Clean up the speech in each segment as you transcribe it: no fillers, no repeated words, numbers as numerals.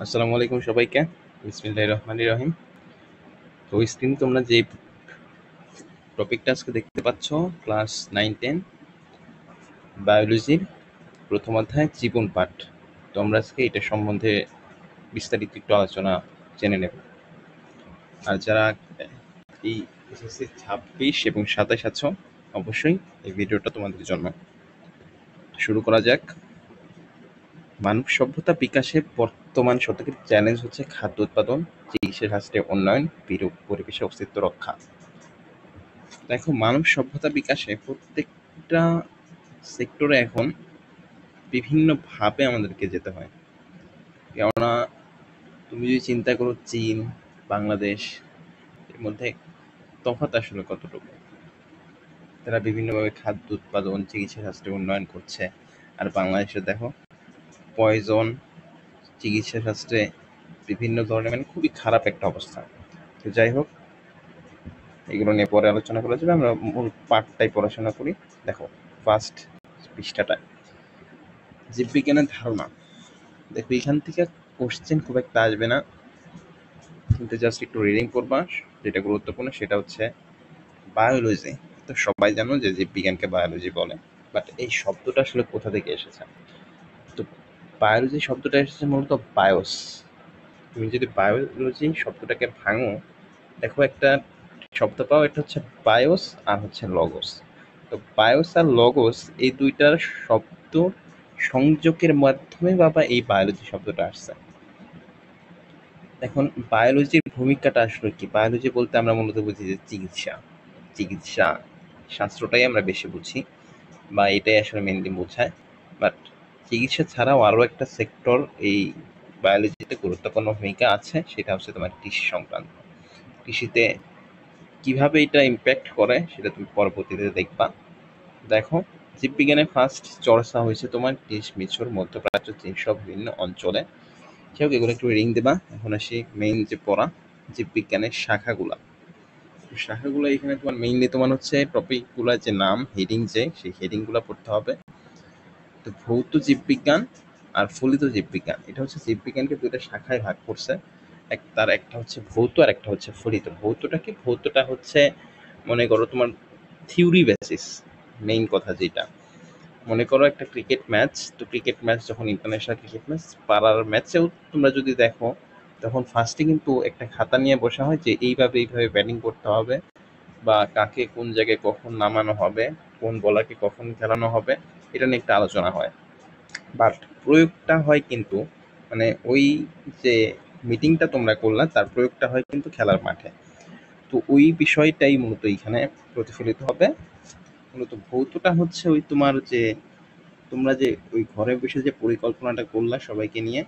আসসালামু আলাইকুম সবাইকে। বিসমিল্লাহির রহমানির রহিম। তো স্ক্রিন তোমরা যে টপিকটা আজকে দেখতে পাচ্ছ, ক্লাস 9-10 বায়োলজির প্রথম অধ্যায় জীবন পাঠ। তো আমরা আজকে এটা সম্বন্ধে বিস্তারিত একটু আলোচনা জেনে নেব। আর যারা এই এসএসসি 26 এবং 27 আছো, অবশ্যই এই ভিডিওটা তোমাদের জন্য। শুরু করা যাক। মানব সভ্যতা বিকাশে বর্তমান শতকের চ্যালেঞ্জ হচ্ছে খাদ্য উৎপাদন, চিকিৎসা শাস্ত্রের উন্নয়ন, বিরূপ পরিবেশের অস্তিত্ব রক্ষা। দেখো, মানব সভ্যতা বিকাশে প্রত্যেকটা সেক্টরে এখন বিভিন্নভাবে আমাদেরকে যেতে হয়। কেননা তুমি যদি চিন্তা করো চীন, বাংলাদেশ, এর মধ্যে তফাৎ আসলে কতটুকু। তারা বিভিন্নভাবে খাদ্য উৎপাদন, চিকিৎসা শাস্ত্রে উন্নয়ন করছে। আর বাংলাদেশে দেখো পয়জন, চিকিৎসা শাস্ত্রে বিভিন্ন ধরনের, মানে খুবই খারাপ একটা অবস্থা। তো যাই হোক, এগুলো নিয়ে পরে আলোচনা করা যাবে। আমরা মূল পাঠটাই পড়াশোনা করি। দেখো ফার্স্ট পৃষ্ঠাটা, জীববিজ্ঞানের ধারণা। দেখো এখান থেকে কোশ্চেন খুব একটা আসবে না, কিন্তু জাস্ট একটু রিডিং করবা। যেটা গুরুত্বপূর্ণ সেটা হচ্ছে বায়োলজি। তো সবাই জানো যে জীববিজ্ঞানকে বায়োলজি বলে, বাট এই শব্দটা আসলে কোথা থেকে এসেছে? তো বায়োলজি শব্দটা এসেছে মূলত বায়োস। তুমি যদি বায়োলজি শব্দটাকে ভাঙো, দেখো একটা শব্দ পাও, এটা হচ্ছে বায়োস আর হচ্ছে লগোস। তো বায়োস আর লগোস এই দুইটার শব্দ সংযোগের মাধ্যমে বাবা এই বায়োলজি শব্দটা আসছে। এখন বায়োলজির ভূমিকাটা আসলে কি? বায়োলজি বলতে আমরা মূলত বুঝি যে চিকিৎসা, চিকিৎসা শাস্ত্রটাই আমরা বেশি বুঝি, বা এটাই আসলে মেনলি বোঝায়। বাট চিকিৎসা ছাড়াও আরও একটা সেক্টর এই বায়োলজিতে গুরুত্বপূর্ণ ভূমিকা আছে, সেটা হচ্ছে তোমার কৃষি সংক্রান্ত। কৃষিতে কিভাবে এটা ইম্প্যাক্ট করে সেটা তুমি পরবর্তীতে দেখবা। দেখো, জীববিজ্ঞানের ফার্স্ট চর্চা হয়েছে তোমার গ্রিস, মিশর, মধ্যপ্রাচ্য, চীন সব বিভিন্ন অঞ্চলে। যাই হোক, এগুলো একটু রিং দেবা। এখন আসি মেইন যে পড়া, জীববিজ্ঞানের শাখাগুলা। শাখাগুলো এখানে তোমার মেইনলি তোমার হচ্ছে টপিকগুলোর যে নাম, হেডিং, যে সেই হেডিংগুলো পড়তে হবে। তো ভৌত জীববিজ্ঞান আর ফলিত জীববিজ্ঞান, এটা হচ্ছে জীববিজ্ঞানকে দুইটা শাখায় ভাগ করছে। তার একটা হচ্ছে ভৌত আর একটা হচ্ছে ফলিত। ভৌতটা কি? ভৌতটা হচ্ছে মনে করো তোমার থিওরি বেসিস। মেইন কথা যেটা, মনে করো একটা ক্রিকেট ম্যাচ। তো ক্রিকেট ম্যাচ যখন ইন্টারন্যাশনাল ক্রিকেট ম্যাচ, পাড়ার ম্যাচেও তোমরা যদি দেখো, তখন ফার্স্টে কিন্তু একটা খাতা নিয়ে বসা হয় যে এইভাবে এইভাবে ব্যাটিং করতে হবে, বা কাকে কোন জায়গায় কখন নামানো হবে, কোন বলারকে কখন খেলানো হবে, এটা নিয়ে একটা আলোচনা হয়। বাট প্রয়োগটা হয় কিন্তু, মানে ওই যে মিটিংটা তোমরা করলা তার প্রয়োগটা হয় কিন্তু খেলার মাঠে। তো ওই বিষয়টাই মূলত এখানে প্রতিফলিত হবে। মূলত ভৌতটা হচ্ছে ওই তোমার যে তোমরা যে ওই ঘরে বসে যে পরিকল্পনাটা করলা সবাইকে নিয়ে,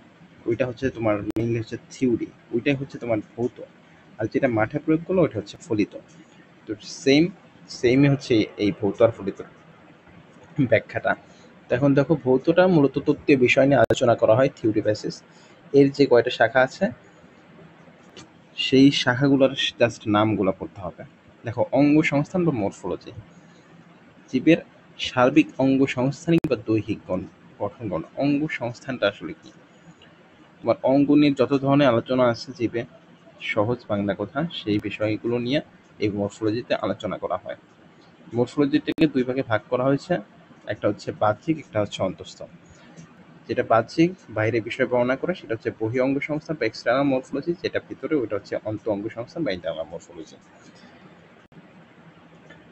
ওইটা হচ্ছে তোমার মেইনলি হচ্ছে থিওরি, ওইটাই হচ্ছে তোমার ভৌত। আর যেটা মাঠে প্রয়োগ করলো ওইটা হচ্ছে ফলিত। তো সেমই হচ্ছে এই ভৌত আর ফলিত ব্যাখ্যাটা। তো এখন দেখো, ভৌতটা মূলত তত্ত্বীয় বিষয় নিয়ে আলোচনা করা হয়, থিওরি বেসিস। এর যে কয়টা শাখা আছে, সেই শাখাগুলোর জাস্ট নামগুলো পড়তে হবে। দেখো, অঙ্গ সংস্থান বা মরফোলজি, জীবের সার্বিক অঙ্গ সংস্থানিক বা দৈহিক গঠন গঠন। অঙ্গ সংস্থানটা আসলে কি? তোমার অঙ্গ নিয়ে যত ধরনের আলোচনা আছে জীবে, সহজ বাংলা কথা, সেই বিষয়গুলো নিয়ে এই মরফোলজিতে আলোচনা করা হয়। মরফোলজিটাকে দুই ভাগে ভাগ করা হয়েছে, একটা হচ্ছে বাহ্যিক, একটা হচ্ছে অন্তঃস্থ। যেটা বাহ্যিক, বাইরের বিষয় বর্ণনা করে, সেটা হচ্ছে বহি অঙ্গ সংস্থান বা এক্সটার্নাল মরফোলজি। যেটা ভিতরে, ওটা হচ্ছে অন্ত অঙ্গ সংস্থান বা ইন্টারনাল মরফোলজি।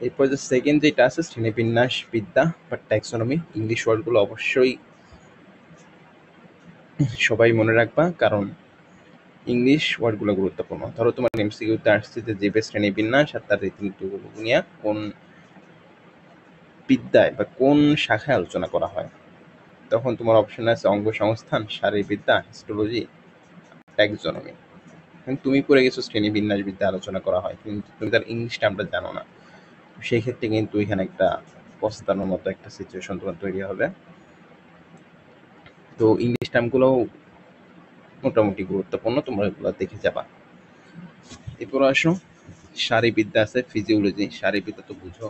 এরপর যে সেকেন্ড যেটা আছে, শ্রেণীবিন্যাস বিদ্যা বা ট্যাক্সোনমি। ইংলিশ ওয়ার্ডগুলো অবশ্যই সবাই মনে রাখবা, কারণ ইংলিশ ওয়ার্ডগুলো গুরুত্বপূর্ণ। ধরো তোমার এমসিকিউতে আসছে যে জীবের শ্রেণীবিন্যাস আর তার রীতিনীতিগুলো নিয়ে কোন বিদ্যায় বা কোন শাখায় আলোচনা করা হয়, তখন তোমার অপশন আছে অঙ্গ সংস্থান, শারীরবিদ্যা, হিস্টোলজি, ট্যাক্সোনমি। তুমি পড়ে গেছো শ্রেণীবিন্যাস বিদ্যা আলোচনা করা হয়, কিন্তু তুমি তার ইংলিশ টার্মটা জানো না। সেই ক্ষেত্রে কিন্তু এখানে একটা পস্তানোর মতো একটা সিচুয়েশন তোমার তৈরি হবে। তো ইংলিশ টার্মগুলোও মোটামুটি গুরুত্বপূর্ণ, তোমরা এগুলো দেখে যাবা। এরপর আসো, শারীরবিদ্যা আছে, ফিজিওলজি। শারীরবিদ্যা তো বুঝো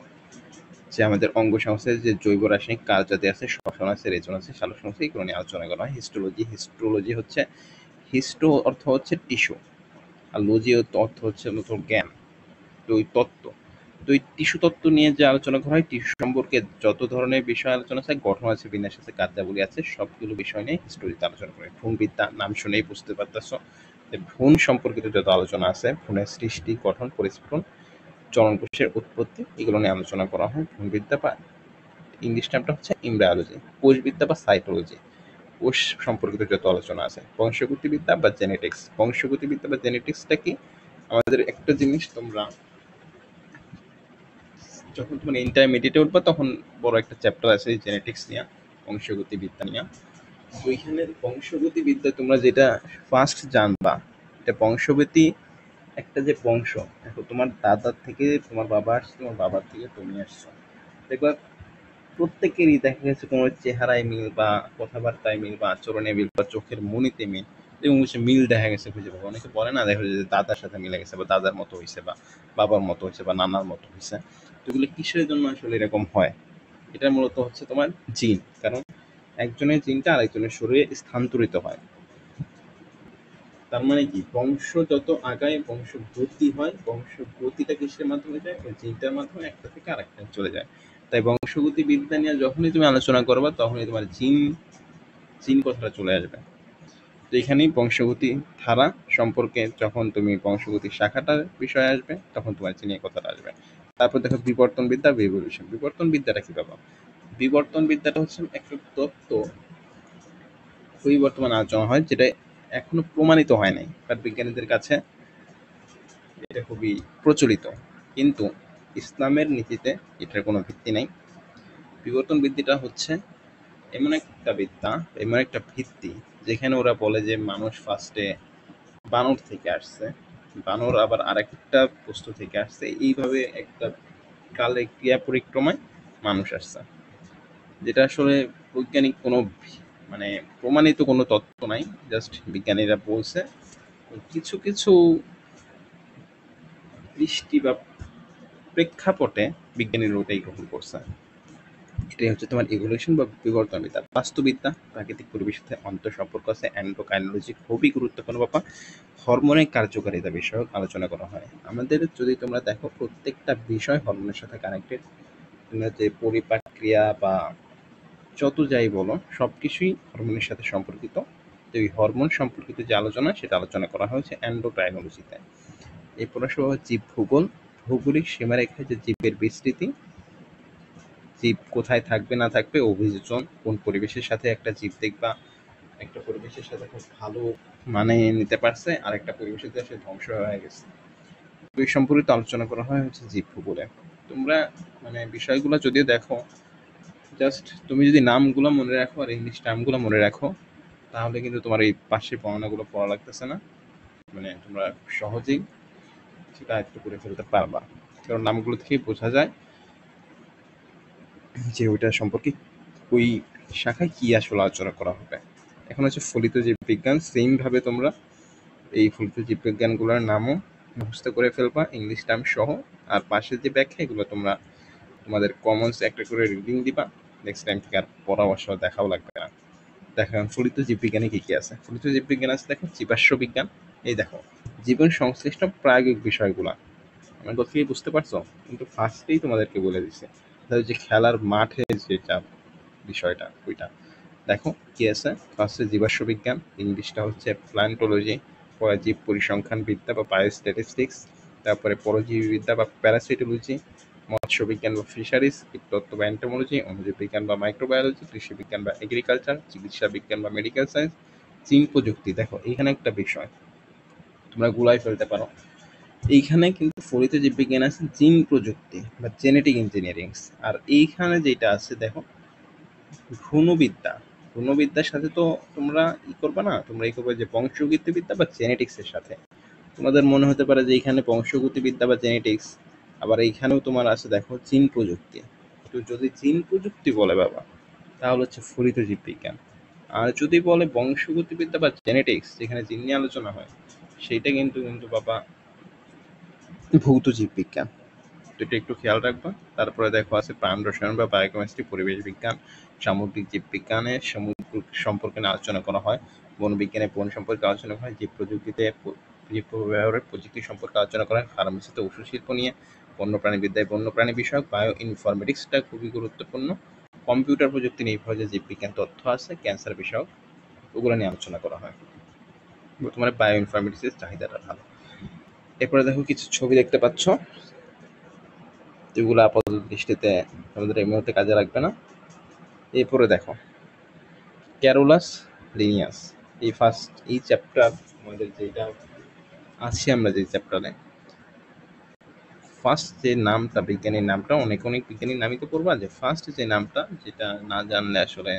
যে আমাদের অঙ্গ সংস্থায় যে জৈব রাসায়নিক কার্যাদি আছে, শ্বসন আছে, রেচন আছে, সালোকসংশ্লেষ আছে, এগুলো নিয়ে আলোচনা করা হয়। হিস্টোলজি হচ্ছে হিস্টো অর্থ হচ্ছে টিস্যু, আর লজি অর্থ হচ্ছে নতুন জ্ঞান, তো ওই তত্ত্ব। তো এই টিস্যু তত্ত্ব নিয়ে যে আলোচনা করা হয়, টিস্যু সম্পর্কে যত ধরনের বিষয় আলোচনা আছে, গঠন আছে, বিন্যাস আছে, কার্যাবলী আছে, সবগুলো বিষয় নিয়ে হিস্টোরিতে আলোচনা করে। ভ্রূণবিদ্যা নাম শুনেই বুঝতে পারতেছো যে ভ্রূণ সম্পর্কিত যত আলোচনা আছে, ভ্রূণের সৃষ্টি, গঠন, পরিস্ফুটন, জননকোষের উৎপত্তি, এগুলো নিয়ে আলোচনা করা হয়। ভ্রূণবিদ্যা বা ইংলিশ টার্মটা হচ্ছে এমব্রায়োলজি। কোষবিদ্যা বা সাইটোলজি, কোষ সম্পর্কিত যত আলোচনা আছে। বংশগতিবিদ্যা বা জেনেটিক্স। বংশগতিবিদ্যা বা জেনেটিক্সটা কি? আমাদের একটা জিনিস, তোমরা যখন তোমার ইন্টারমিডিয়েটে উঠবা তখন বড় একটা চ্যাপ্টার আছে জেনেটিক্স নিয়ে, বংশগতিবিদ্যা নিয়ে। তো ওইখানে বংশগতিবিদ্যা তোমরা যেটা ফার্স্ট জানবা, এটা বংশগতি, একটা যে বংশ, দেখো তোমার দাদার থেকে তোমার বাবা আসছে, তোমার বাবার থেকে তুমি আসছো, দেখবা প্রত্যেকেরই দেখা গেছে কোনো চেহারায় মিল বা কথাবার্তায় মিল বা আচরণে মিল বা চোখের মনিতে মিল, এবং হচ্ছে মিল দেখা গেছে খুঁজে পাবো। অনেকে বলে না, দেখা যায় যে দাদার সাথে মিলে গেছে বা দাদার মতো হয়েছে বা বাবার মতো হয়েছে বা নানার মতো হয়েছে। তো এগুলো কিসের জন্য আসলে এরকম হয়? এটা মূলত হচ্ছে তোমার জিন, কারণ একজনের জিনটা আরেকজনের শরীরে স্থানান্তরিত হয়। তার মানে কি, বংশ যত আগায় বংশ গতি হয়, বংশ গতিটা কিসের মাধ্যমে যায়? ওই জিনটার মাধ্যমে একটা থেকে আরেকটা চলে যায়। তাই বংশগতি বিদ্যা নিয়ে যখনই তুমি আলোচনা করবা, তখনই তোমার জিন জিন কথাটা চলে আসবে। তো এখানেই বংশগতি ধারা সম্পর্কে যখন তুমি বংশগতি শাখাটার বিষয় আসবে, তখন তোমার জিনের কথাটা আসবে। তারপর দেখো বিবর্তন বিদ্যা, রিভলিউশন। বিবর্তন বিদ্যাটা কি বাবা? বিবর্তন বিদ্যাটা হচ্ছে একটা তত্ত্ব, ওই বর্তমানে আলোচনা হয়, যেটা এখনো প্রমাণিত হয় নাই, বাট বিজ্ঞানীদের কাছে এটা খুবই প্রচলিত, কিন্তু ইসলামের নীতিতে এটার কোনো ভিত্তি নাই। বিবর্তন বিদ্যাটা হচ্ছে এমন একটা বিদ্যা, এমন একটা ভিত্তি, যেখানে ওরা বলে যে মানুষ ফার্স্টে বানর থেকে আসছে, বানর আবার আরেকটা বস্তু থেকে আসছে, এইভাবে একটা কালে ক্রিয়া পরিক্রমায় মানুষ আসছে। যেটা আসলে বৈজ্ঞানিক কোনো মানে প্রমাণিত কোনো তত্ত্ব নাই, জাস্ট বিজ্ঞানীরা বলছে। কিছু কিছু দৃষ্টি বা প্রেক্ষাপটে বিজ্ঞানীরা ওটাই গ্রহণ করছে। এটাই হচ্ছে তোমার ইভলিউশন বা বিবর্তনবিদ্যা। বাস্তুবিদ্যা, প্রাকৃতিক পরিবেশের সাথে অন্তঃসম্পর্ক আছে, এন্ডোকাইনোলজি খুবই গুরুত্বপূর্ণ ব্যাপার। হরমোনের কার্যকারিতা বিষয়ক আলোচনা করা হয়। আমাদের যদি তোমরা দেখো, প্রত্যেকটা বিষয় হরমোনের সাথে কানেক্টেড। তোমরা যে পরিপাক ক্রিয়া বা যত যাই বলো, সবকিছুই হরমোনের সাথে সম্পর্কিত। তো এই হরমোন সম্পর্কিত যে আলোচনা, সেটা আলোচনা করা হয়েছে এন্ডোক্রাইনোলজিতে। এই পড়াশোনা জীব ভূগোল, ভৌগোলিক সীমারেখায় যে জীবের বিস্তৃতি, জীব কোথায় থাকবে না থাকবে, অভিযোজন, কোন পরিবেশের সাথে একটা জীব দেখবা একটা পরিবেশের সাথে খুব ভালো মানে নিতে পারছে, আর একটা পরিবেশের সাথে সে ধ্বংস হয়ে গেছে। এই সম্পর্কিত আলোচনা করা হয় হচ্ছে জীব ভূগোলে। তোমরা মানে বিষয়গুলো যদিও দেখো, জাস্ট তুমি যদি নামগুলো মনে রাখো আর ইংলিশ টার্মগুলো মনে রাখো, তাহলে কিন্তু তোমার এই পাশের বর্ণনাগুলো পড়া লাগতেছে না, মানে তোমরা সহজেই সেটা আয়ত্ত করে ফেলতে পারবা। কারণ নামগুলো থেকেই বোঝা যায় যে ওইটা সম্পর্কে ওই শাখায় কি আসলে আলোচনা করা হবে। এখন হচ্ছে ফলিত জীববিজ্ঞান। সেম ভাবে তোমরা এই ফলিত জীববিজ্ঞানগুলোর নামও মুখস্থ করে ফেলবা, ইংলিশ টার্ম সহ। আর পাশের যে ব্যাখ্যা, এগুলো তোমরা তোমাদের কমন্স একটা করে রিডিং দিবা, নেক্সট টাইম থেকে আর পরামর্শ দেখাও লাগবে না। দেখো ফলিত জীববিজ্ঞানে কি কি আছে। ফলিত জীববিজ্ঞান আছে, দেখো জীবাশ্ম বিজ্ঞান। এই দেখো জীবন সংশ্লিষ্ট প্রায়োগিক বিষয়গুলা, আমার কথা কি বুঝতে পারছো? কিন্তু ফার্স্টেই তোমাদেরকে বলে দিছে, তাহলে যে খেলার মাঠে যেটা বিষয়টা, ওইটা দেখো কি আছে। ফার্স্টে জীবাশ্ম বিজ্ঞান, ইংলিশটা হচ্ছে প্ল্যান্টোলজি, পরে জীব পরিসংখ্যান বিদ্যা বা বায়োস্ট্যাটিস্টিক্স, তারপরে পরজীবী বিদ্যা বা প্যারাসাইটোলজি, মৎস্য বিজ্ঞান বা ফিশারিজ, কীটতত্ত্ব বা এন্টোমোলজি, অণুজীব বিজ্ঞান বা মাইক্রোবায়োলজি, কৃষি বিজ্ঞান বা এগ্রিকালচার, চিকিৎসা বিজ্ঞান বা মেডিকেল সায়েন্স, জিন প্রযুক্তি। দেখো এইখানে একটা বিষয় তোমরা গুলাই ফেলতে পারো, এইখানে কিন্তু ফলিত জীববিজ্ঞান আছে জিন প্রযুক্তি বা জেনেটিক ইঞ্জিনিয়ারিং। আর এইখানে যেটা আছে দেখো ভ্রূণবিদ্যা। ভ্রূণবিদ্যার সাথে তো তোমরা ই করবে না, তোমরা ই করবে যে বংশগতিবিদ্যা বা জেনেটিক্সের সাথে। তোমাদের মনে হতে পারে যে এখানে বংশগতিবিদ্যা বা জেনেটিক্স, আবার এইখানেও তোমার আছে দেখো জিন প্রযুক্তি। তো যদি জিন প্রযুক্তি বলে বাবা, তাহলে হচ্ছে ফলিত জীববিজ্ঞান। আর যদি বলে বংশগতিবিদ্যা বা জেনেটিক্স, যেখানে জিন নিয়ে আলোচনা হয়, সেইটা কিন্তু কিন্তু বাবা ভৌত জীববিজ্ঞান। তো এটা একটু খেয়াল রাখবা। তারপরে দেখো আছে প্রাণ রসায়ন বা বায়োকেমিস্ট্রি, পরিবেশ বিজ্ঞান, সামুদ্রিক জীববিজ্ঞানের সম্পর্কে নিয়ে আলোচনা করা হয়। বনবিজ্ঞানে বন সম্পর্কে আলোচনা করা হয়, জীব প্রযুক্তিতে জীব ব্যবহারের প্রযুক্তি সম্পর্কে আলোচনা করা হয়, ফার্মেসিতে ওষুধ শিল্প নিয়ে, বন্যপ্রাণীবিদ্যায় বন্যপ্রাণী বিষয়ক, বায়ো ইনফরমেটিক্সটা খুবই গুরুত্বপূর্ণ, কম্পিউটার প্রযুক্তি নির্ভর যে জীববিজ্ঞান তথ্য আছে, ক্যান্সার বিষয়ক, ওগুলো নিয়ে আলোচনা করা হয়। বর্তমানে বায়ো ইনফরমেটিক্সের চাহিদাটা ভালো। এরপরে দেখো কিছু ছবি দেখতে পাচ্ছ, যেগুলো আপাতত দৃষ্টিতে আমাদের এই মুহূর্তে কাজে লাগবে না। এরপরে দেখো ক্যারোলাস লিনিয়াস, এই চ্যাপ্টার আমাদের যেটা আছে, আমরা যে চ্যাপ্টারে ফার্স্ট যে নামটা, বিজ্ঞানীর নামটা, অনেক বিজ্ঞানীর নামই তো পড়বা, যে ফার্স্ট যে নামটা, যেটা না জানলে আসলে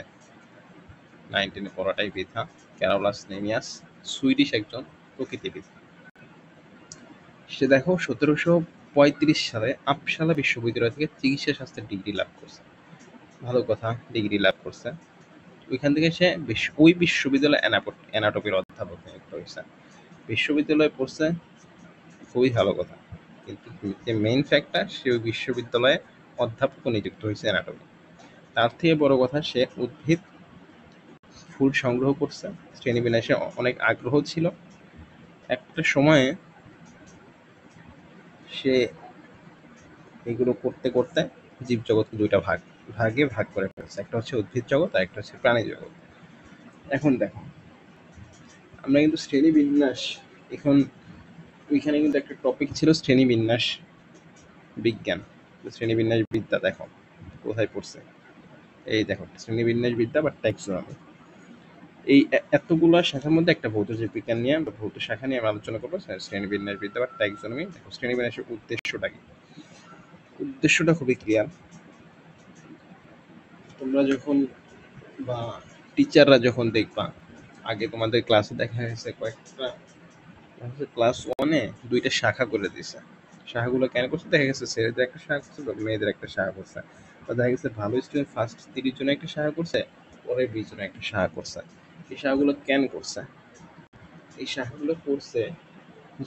9-10 পড়াটাই বৃথা। ক্যারোলাস লিনিয়াস সুইডিশ একজন প্রকৃতিবিদ। সে দেখো 1735 সালে আপসালা বিশ্ববিদ্যালয় থেকে চিকিৎসা শাস্ত্রের ডিগ্রি লাভ করছে। ভালো কথা, ডিগ্রি লাভ করছে। ওইখান থেকে সে ওই বিশ্ববিদ্যালয়ে অ্যানাটমির অধ্যাপক নিযুক্ত হয়েছে। বিশ্ববিদ্যালয়ে পড়ছে, খুবই ভালো কথা, কিন্তু যে মেইন ফ্যাক্টটা, সে ওই বিশ্ববিদ্যালয়ে অধ্যাপক নিযুক্ত হয়েছে অ্যানাটমি। তার থেকে বড় কথা, সে উদ্ভিদ ফুল সংগ্রহ করছে, শ্রেণীবিন্যাসে অনেক আগ্রহ ছিল। একটা সময়ে সে এগুলো করতে করতে জীবজগৎকে দুইটা ভাগে ভাগ করে ফেলছে, একটা হচ্ছে উদ্ভিদ জগৎ আর একটা হচ্ছে প্রাণী জগৎ। এখন দেখো, আমরা কিন্তু শ্রেণীবিন্যাস, এখন ওইখানে কিন্তু একটা টপিক ছিল শ্রেণীবিন্যাস বিজ্ঞান, শ্রেণীবিন্যাস বিদ্যা। দেখো কোথায় পড়ছে, এই দেখো শ্রেণীবিন্যাস বিদ্যা বা ট্যাক্সোনমি। এই এতগুলো শাখার মধ্যে একটা ভৌত জীববিজ্ঞান নিয়ে, ভৌত শাখা নিয়ে আমরা আলোচনা করবো, শ্রেণীবিন্যাস বিদ্যা বা ট্যাক্সোনমি। দেখো শ্রেণীবিন্যাসের উদ্দেশ্যটা কি, উদ্দেশ্যটা খুবই ক্লিয়ার। তোমরা যখন বা টিচাররা যখন দেখবা, আগে তোমাদের ক্লাসে দেখা গেছে কয়েকটা ক্লাস 1-এ 2টা শাখা করে দিছে। শাখাগুলো কেন করছে, দেখা গেছে ছেলেদের একটা শাখা করছে, মেয়েদের একটা শাখা করছে। বা দেখা গেছে ভালো স্টুডেন্ট ফার্স্ট 30 জনে একটা শাখা করছে, পরে 20 জনে একটা শাখা করছে। এই শাখাগুলো কেন করছে, এই শাখাগুলো করছে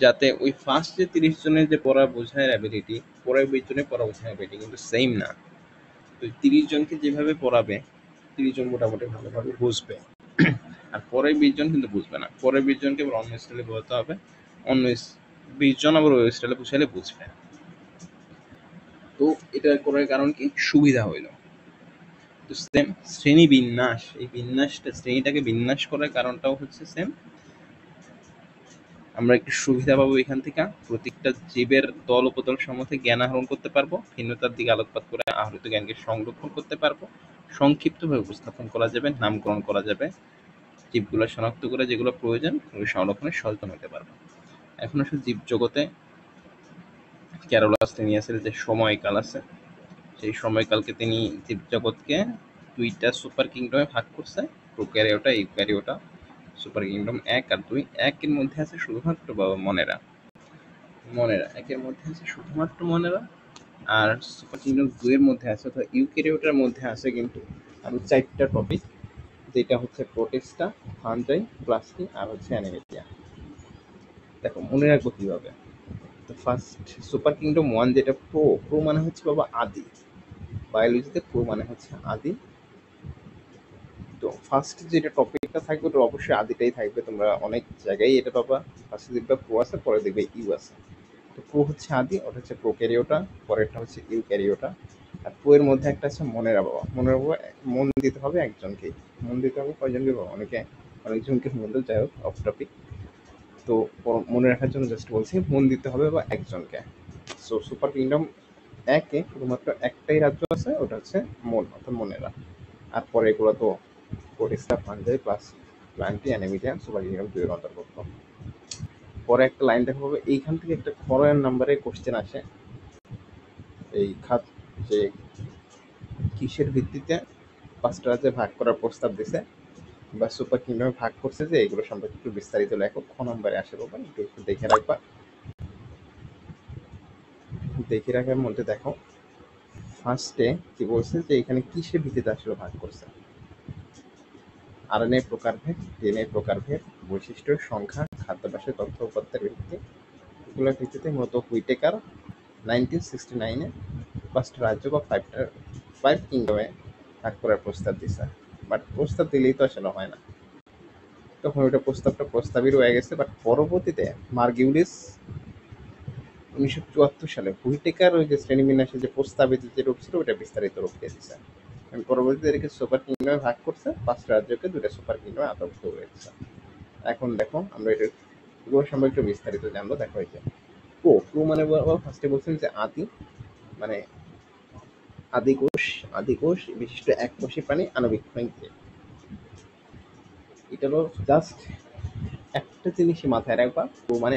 যাতে ওই ফার্স্ট যে 30 জনের যে পড়া বোঝার অ্যাবিলিটি, পরের 20 জনের পড়া বোঝার অ্যাবিলিটি কিন্তু সেম না। তো 30 জনকে যেভাবে পড়াবে, 30 জন মোটামুটি ভালোভাবে বুঝবে, আর পরের 20 জন কিন্তু বুঝবে না। পরের 20 জনকে আবার অন্য স্টাইলে বোঝাতে হবে, অন্য 20 জন আবার ওই স্টাইলে বুঝাইলে বুঝবে। তো এটা করার কারণ কি, সুবিধা হইল। তো সেম শ্রেণী বিন্যাস, এই বিন্যাসটা, শ্রেণীটাকে বিন্যাস করার কারণটাও হচ্ছে সেম। আমরা একটু সুবিধা পাবো এখান থেকে, প্রত্যেকটা জীবের দল উপদল সম্বন্ধে জ্ঞান আহরণ করতে পারবো, ভিন্নতার দিকে আলোকপাত করে আহরিত জ্ঞানকে সংরক্ষণ করতে পারবো, সংক্ষিপ্তভাবে উপস্থাপন করা যাবে, নামকরণ করা যাবে, জীবগুলো শনাক্ত করে যেগুলো প্রয়োজন ওই সংরক্ষণে সচেতন হতে পারবো। এখন আসলে জীব জগতে ক্যারোলাস লিনিয়াসের যে সময়কাল আছে, সেই সময়কালকে তিনি জীবজগৎকে 2টা সুপার কিংডমে ভাগ করছে, প্রোক্যারিওটা, ইউক্যারিওটা। সুপার কিংডম 1 আর 2। 1-এর মধ্যে আছে শুধুমাত্র মনেরা, একের মধ্যে আছে শুধুমাত্র মনেরা, আর সুপার কিংডম 2-এর মধ্যে আছে, অর্থাৎ ইউক্যারিওটার মধ্যে আছে কিন্তু আরো 4টা টপিক, যেটা হচ্ছে প্রোটিস্টা, ফাঞ্জাই, প্লাস্টি আর হচ্ছে অ্যানিমেলিয়া। দেখো মনে রাখবো কিভাবে, তো ফার্স্ট সুপার কিংডম 1 যেটা প্রো মানে হচ্ছে বাবা আদি, বায়োলজিতে প্রো মানে হচ্ছে আদি। তো ফার্স্ট যেটা টপিকটা থাকবে ওটা অবশ্যই আদিটাই থাকবে, তোমরা অনেক জায়গায় এটা পাবা, ফার্স্টে দেখবে প্রো আছে, পরে দেখবে ইউ আছে। তো প্রো হচ্ছে আদি, ওটা হচ্ছে প্রোক্যারিওটা, পরেরটা হচ্ছে ইউক্যারিওটা। আর প্রো এর মধ্যে একটা আছে মনেরা বাবা। মন দিতে হবে একজনকে, মন দিতে হবে কয়জনকে বাবা, অনেকজনকে বলতে, যাই হোক অফ টপিক। তো মনে রাখার জন্য জাস্ট বলছি, মন দিতে হবে বা একজনকে। সো সুপার কিংডম 1-এ শুধুমাত্র একটাই রাজ্য আছে, ওটা হচ্ছে মন, অর্থাৎ মনেরা। আর পরে এগুলো তো protista, fungi, plantae, animalia super kingdom 2-এর অন্তর্ভুক্ত। পরে একটা লাইন দেখা পাবে, এইখান থেকে একটা খরয়ের নাম্বারে কোশ্চেন আসে, এই খাত যে কিসের ভিত্তিতে 5টা রাজ্যে ভাগ করার প্রস্তাব দিছে বা সুপার কিংডমে ভাগ করছে, যে এগুলো সম্পর্কে একটু বিস্তারিত লেখো, খ নম্বরে আসে বাবা, একটু দেখে রাখবা। দেখে রাখার মধ্যে দেখো ফার্স্টে কি বলছে, যে এখানে কিসের ভিত্তিতে আসলে ভাগ করছে। আরএনএ প্রকারভেদ, ডিএনএ প্রকারভেদ, বৈশিষ্ট্য, সংখ্যা, খাদ্যাভ্যাসের তথ্য উপাত্তের ভিত্তি, এগুলোর ভিত্তিতে মূলত হুইটেকার 1969-এ 5টা রাজ্য বা 5 কিংডমে ভাগ করার প্রস্তাব দিছে। বাট প্রস্তাব দিলেই তো আসলে হয় না। তো তখন ওটা প্রস্তাবই রয়ে গেছে। বাট পরবর্তীতে মার্কিউলিস 1974 সালে হুইটেকার ওই যে শ্রেণীবিন্যাসের যে প্রস্তাবিত যে রূপ ছিল ওটা বিস্তারিত রূপ দিয়ে দিচ্ছে। পরবর্তীতে এটাকে সুপার কিংডমে ভাগ করছে, 5টা রাজ্যকে 2টা সুপার কিংডমে আবদ্ধ হয়েছে। এখন দেখো আমরা এটা পুরো সম্পর্কে একটু বিস্তারিত জানবো। দেখো এই যে প্রো মানে ফার্স্টে বলছেন যে আদি, মানে আদিকোষ বিশিষ্ট এককোষী প্রাণী আণুবীক্ষণিক জীব। এটা হলো জাস্ট একটা জিনিসই মাথায় রাখবা, প্রো মানে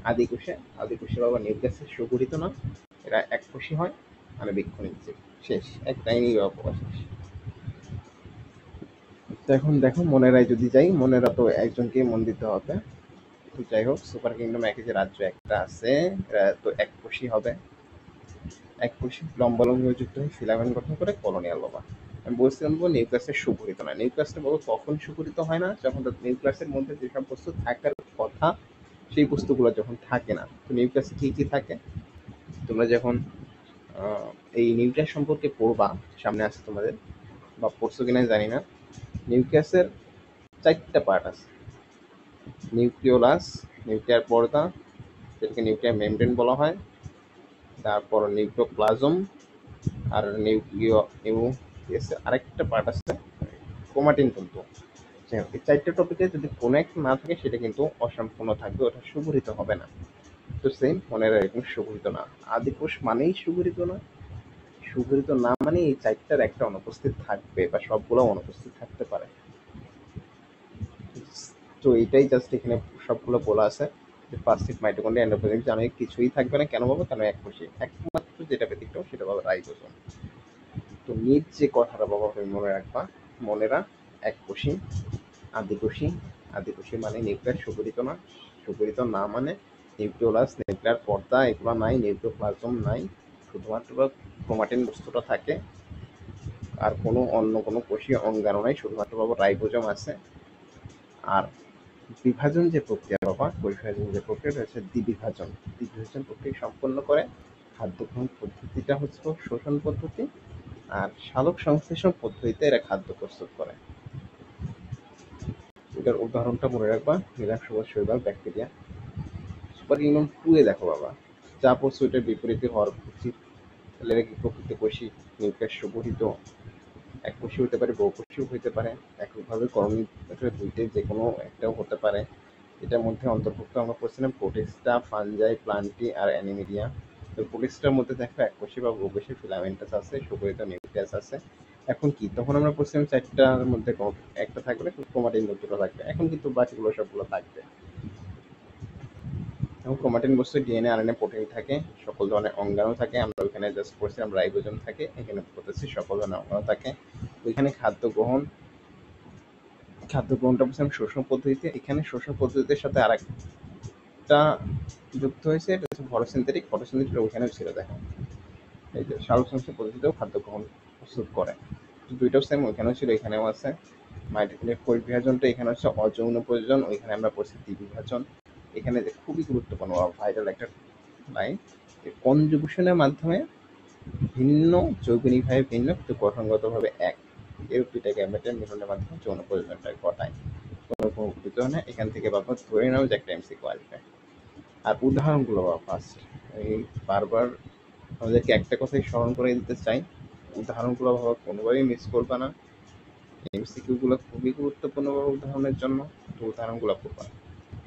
আদিকোষে বাবা নিউক্লিয়াসের সুগঠিত না, এরা এককোষী হয়, আণুবীক্ষণিক জীব। শেষ, এক লাইনই প্রকাশ শেষ। তো এখন দেখো মনেরায় যদি যাই, মনেরা তো একজনকেই মন দিতে হবে। তো যাই হোক, সুপার কিংডম একই যে রাজ্য একটা আছে, এরা তো এককোষী হবে, এককোষী লম্বালম্বী যুক্ত হয়ে ফিলামেন্ট গঠন করে কলোনিয়াল বাবা। আমি বলছিলাম নিউক্লিয়াসের সুগঠিত না। নিউক্লিয়াসটা বাবা কখন সুগঠিত হয় না? যখন নিউক্লিয়াসের মধ্যে যেসব বস্তু থাকার কথা সেই বস্তুগুলো যখন থাকে না। তো নিউক্লিয়াসে কি কি থাকে তোমরা যখন এই নিউক্লিয়াস সম্পর্কে পড়বা, সামনে আছে তোমাদের, বা পড়ছো কিনা জানি না। নিউক্লিয়াসের 4টা পার্ট আছে। নিউক্লিওলাস, নিউক্লিয়ার পর্দা, যেটাকে নিউক্লিয়ার মেমব্রেন বলা হয়, তারপর নিউক্লিওপ্লাজম, আর আরেকটা পার্ট আছে ক্রোমাটিন তন্তু। এই 4টা টপিকে যদি কোনো একটা না থাকে সেটা কিন্তু অসম্পূর্ণ থাকবে, ওটা সুগঠিত হবে না। তো সেম মনে এরকম সুগঠিত না। আদিকোষ মানেই সুগঠিত না, সুগঠিত না মানে এই 4টার একটা অনুপস্থিত থাকবে বা সবগুলো অনুপস্থিত থাকতে পারে। তো এটাই জাস্ট এখানে সবগুলো বলা আছে যে ফার্স্ট মাইটোকন্ড্রিয়া এন্ডোপ্লাজমিক জানো কিছুই থাকবে না। কেন বাবা? কেন এককোষী। একমাত্র যেটা ব্যতিক্রম সেটা বাবা রাইবোজোম। তো নিজ যে কথাটা বাবা তুমি মনে রাখবা, মনেরা এককোষী, আদিকোষী। আদিকোষী মানে নিউক্লিয়াস সুগঠিত না, সুগঠিত না মানে নিউক্লিওলাস, নিউক্লিয়ার পর্দা এগুলো নাই, নিউক্লিওপ্লাজম নাই, শুধুমাত্র ক্রোমাটিন বস্তুটা থাকে, আর কোনো অন্য কোনো কোষীয় অঙ্গাণু নাই, শুধুমাত্র বাবা রাইবোজোম আছে। আর বিভাজন যে প্রক্রিয়া বাবা, বিভাজন যে প্রক্রিয়া হচ্ছে দ্বিবিভাজন। দ্বিবিভাজন প্রক্রিয়া সম্পন্ন করে খাদ্য গ্রহণ পদ্ধতিটা হচ্ছে শোষণ পদ্ধতি, আর সালোক সংশ্লেষণ পদ্ধতিতে এরা খাদ্য প্রস্তুত করে। এটার উদাহরণটা মনে রাখবা, নিরাংশবাদ শৈবাল ব্যাকটেরিয়া। সুপার কিংডম 2 এ দেখো বাবা, যা পড়ছো এটার বিপরীতে হওয়ার উচিত। তাহলে এরা কি প্রকৃতকোষী, নিউক্লিয়াস সুগঠিত, এককোষী হতে পারে, বহুকোষীও হতে পারে, এককভাবে করণীয় দুইটাই যে কোনো একটাও হতে পারে। এটার মধ্যে অন্তর্ভুক্ত আমরা করছিলাম প্রোটিস্টা, ফানজাই, প্লান্টি আর অ্যানিমিডিয়া। তো প্রোটিস্টার মধ্যে দেখো এককোষী বা বহুকোষী ফিলামেন্টাস আছে, সুগঠিত নিউক্লিয়াস আছে। এখন কি তখন আমরা পড়ছিলাম 4টার মধ্যে একটা থাকবে, ক্রোমাটিন দুটো থাকবে। এখন কিন্তু বাকিগুলো সবগুলো থাকবে। এবং ক্রোমাটিন বস্তু ডিএনএ, আরএনএ, প্রোটিন থাকে, সকল ধরনের অঙ্গাণু থাকে। আমরা ওইখানে জাস্ট পড়ছিলাম রাইবোজোম থাকে, এখানে বলতেছি সকল ধরনের অঙ্গাণু থাকে। ওইখানে খাদ্য গ্রহণটা বলছিলাম শোষণ পদ্ধতিতে। এখানে শোষণ পদ্ধতির সাথে আরেকটা যুক্ত হয়েছে, এটা হচ্ছে ফটোসিনথেটিক। ফটোসিনথেটিক ওইখানেও ছিল দেখো, এই যে সালোকসংশ্লেষণ পদ্ধতিতেও খাদ্য গ্রহণ প্রস্তুত করে। দুইটাও সেম, ওইখানেও ছিল এখানেও আছে। মাইটোকন্ড্রিয়ার কোষ বিভাজনটা এখানে হচ্ছে অযৌন প্রয়োজন, ওইখানে আমরা পড়ছি দ্বিবিভাজন। এখানে যে খুবই গুরুত্বপূর্ণ ভাইটাল একটা লাইন, কনজুগেশনের মাধ্যমে ভিন্ন, যৌগিকভাবে ভিন্ন কিন্তু গঠনগতভাবে এক, এর দুইটা গ্যামেটের মিলনের মাধ্যমে যৌন প্রয়োজনটা ঘটায়। কোনো উদাহরণে এখান থেকে বাবা ধরে নাও যে একটা এমসিকিউ আসবে। আর উদাহরণগুলো বাবা ফার্স্ট এই বারবার আমাদেরকে একটা কথাই স্মরণ করে দিতে চাই, উদাহরণগুলো বাবা কোনোভাবেই মিস করবে না। এমসিকিউ গুলো খুবই গুরুত্বপূর্ণ বাবা উদাহরণের জন্য, তো উদাহরণগুলো করবা।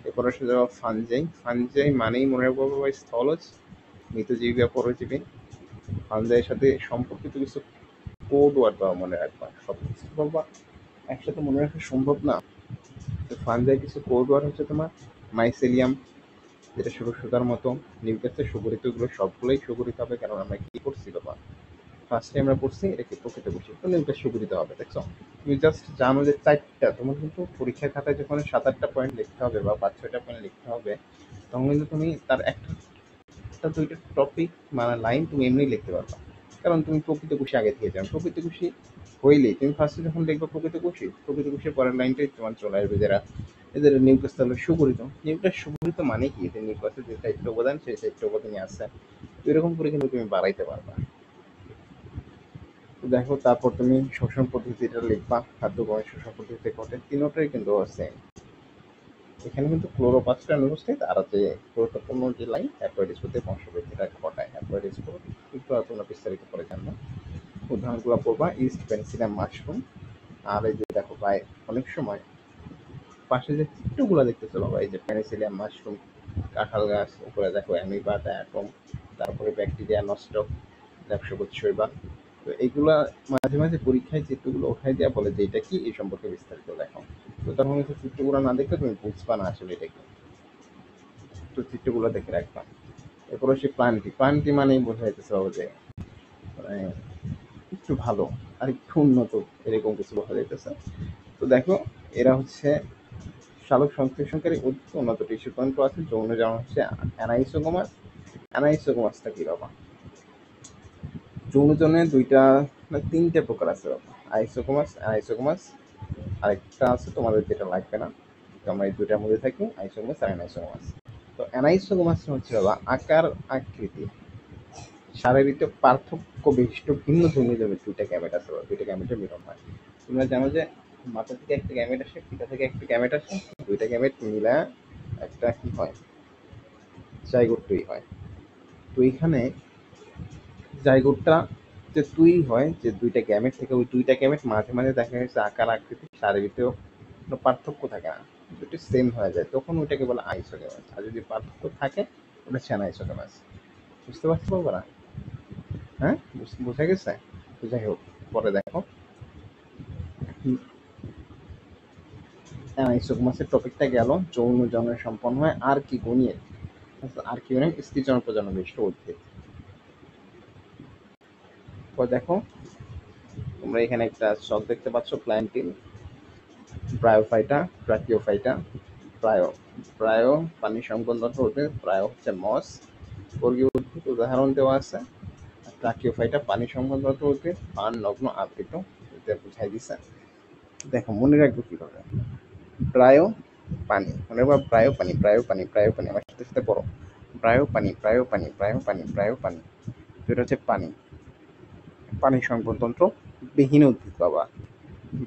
এরপর আসে যাওয়া ফানজাই। ফানজাই মানেই মনে রাখবো বাবা স্থলজ, মৃতজীবী বা পরজীবী। ফানজাইয়ের সাথে সম্পর্কিত কিছু কোড ওয়ার্ড বাবা মনে রাখবা। সব কিছু বাবা একসাথে মনে রাখা সম্ভব না। তো ফানজাই কিছু কোড ওয়ার্ড হচ্ছে তোমার মাইসেলিয়াম, যেটা সরু সুতার মতো। নিউক্লিয়াসের সুগঠিত এগুলো সবগুলোই সুগঠিত হবে, কারণ আমরা কি করছি বাবা ফার্স্টে আমরা পড়ছি এটা কি প্রকৃতকোষী, তো নিউক্লিয়াস সুগঠিত হবে। দেখছো, তুমি জাস্ট জানো যে 4টা, তোমার কিন্তু পরীক্ষার খাতায় যখন 7-8টা পয়েন্ট লিখতে হবে বা 5-6টা পয়েন্ট লিখতে হবে, তখন কিন্তু তুমি তার একটা 2টা টপিক মানে লাইন তুমি এমনি লিখতে পারবা, কারণ তুমি প্রকৃতকোষী আগে থেকে জানো। প্রকৃতকোষী হইলেই তুমি ফার্স্টে যখন লিখবে প্রকৃতকোষীর পরের লাইনটাই তোমার চলে আসবে যারা এদের নিউক্লিয়াস তাহলে সুগঠিত। নিউক্লিয়াস সুগঠিত মানে কি, এদের নিউক্লিয়াসের যে 4টা উপাদান সেই 4টা উপাদানই আছে। এরকম করে কিন্তু তুমি বাড়াইতে পারবা। তো দেখো তারপর তুমি শোষণ পদ্ধতিটা লিখবা, খাদ্য গ্রহণ শোষণ পদ্ধতি ঘটে, তিনটাই কিন্তু সেম। এখানে কিন্তু ক্লোরোপ্লাস্টের অনুপস্থিত, আর যে গুরুত্বপূর্ণ যে লাইন হ্যাপ্লয়েড স্পোর দিয়ে বংশবৃদ্ধিটা ঘটায়। হ্যাপ্লয়েড স্পোর একটু তোমরা বিস্তারিত করে জানবো। উদাহরণগুলো পড়বা, ইস্ট, পেনিসিলিয়াম, মাশরুম। আর এই যে দেখো ভাই, অনেক সময় পাশে যে চিত্রগুলো দেখতেছো বাবা, এই যে পেনিসিলিয়াম, মাশরুম, কাঁঠাল গাছ, উপরে দেখো অ্যামিবা, ডায়াটম, তারপরে ব্যাকটেরিয়া নষ্ট, ব্যবসাবোধ শৈবাল। তো এইগুলা মাঝে মাঝে পরীক্ষায় চিত্রগুলো ওঠাই দেওয়া বলে যে এটা কি, এই সম্পর্কে বিস্তারিত দেখো। তো তখন হচ্ছে চিত্রগুলো না দেখলে তুমি বুঝবা না আসলে এটা কি। তো চিত্রগুলো দেখে রাখবা। এরপর হচ্ছে প্লান্টি। প্লান্টি মানেই বোঝা যাইতেছে বাবা যে মানে একটু ভালো আর একটু উন্নত, এরকম কিছু বোঝা যাইতেছে। তো দেখো এরা হচ্ছে সালোক সংশ্লেষণকারী উদ্ভিদ, উন্নত টিস্যু তন্ত্র আছে, যৌন যেমন হচ্ছে অ্যানাইসোগোমাস। অ্যানাইসোগোমাসটা কি বাবা? যৌনজনে দুইটা না তিনটে প্রকার আছে বাবা, আইসোগোমাস, অ্যানাইসোগোমাস, আরেকটা আছে তোমাদের যেটা লাগবে না, তো আমরা এই দুইটার মধ্যে থাকি, আইসোগোমাস আর অ্যানাইসোগোমাস। তো অ্যানাইসোগোমাস হচ্ছে বাবা আকার, আকৃতি, শারীরিক পার্থক্য বিশিষ্ট ভিন্ন ধর্মী দুইটা গ্যামেট আছে বাবা, দুইটা গ্যামেটের মিলন হয়। তোমরা জানো যে মাথা থেকে একটা গ্যামেট আসে, পিতা থেকে একটা গ্যামেট আসে, দুইটা গ্যামেট মিলা একটা কি হয়, জাইগোট তৈরি হয়। তো এইখানে জাইগোটটা যে তৈরি হয় যে দুইটা গ্যামেট থেকে, ওই দুইটা গ্যামেট মাঝে মাঝে দেখা গেছে আকার, আকৃতি, শারীরিকেও কোনো পার্থক্য থাকে না, দুটো সেম হয়ে যায়, তখন ওইটাকে বলে আইসোগেমাস। আর যদি পার্থক্য থাকে ওটা হচ্ছে অ্যানাইসোগেমাস। বুঝতে পারছো বাবা? হ্যাঁ, বুঝা গেছে? তো যাই হোক, পরে দেখো আইসোগমাসের টপিকটা গেল। যৌন জনন সম্পন্ন হয় আর কি গণিয়ে, আর কি গণিয়ে স্ত্রী জন প্রজনন বিশিষ্ট উদ্ভিদ। তো দেখো তোমরা এখানে একটা শখ দেখতে পাচ্ছ, প্ল্যান্টিন, ব্রায়োফাইটা, ব্রাকিওফাইটা। প্রায় প্রায় পানি সংবন্ধন উদ্ভিদ, প্রায় হচ্ছে মস, বর্গীয় উদ্ভিদ উদাহরণ দেওয়া আছে। ব্রাকিওফাইটা পানি সংবন্ধন উদ্ভিদ, পান নগ্ন আবৃত, এটা বুঝাই দিছে। দেখো মনে রাখবো কিভাবে, প্রায় পানি মনে রাখবো, প্রায় পানি, প্রায় পানি, প্রায় পানি, আমার সাথে সাথে পড়ো, প্রায় পানি, প্রায় পানি, প্রায় পানি, প্রায় পানি। এটা হচ্ছে পানি, পানি সংবন্ধন বিহীন উদ্ভিদ বাবা।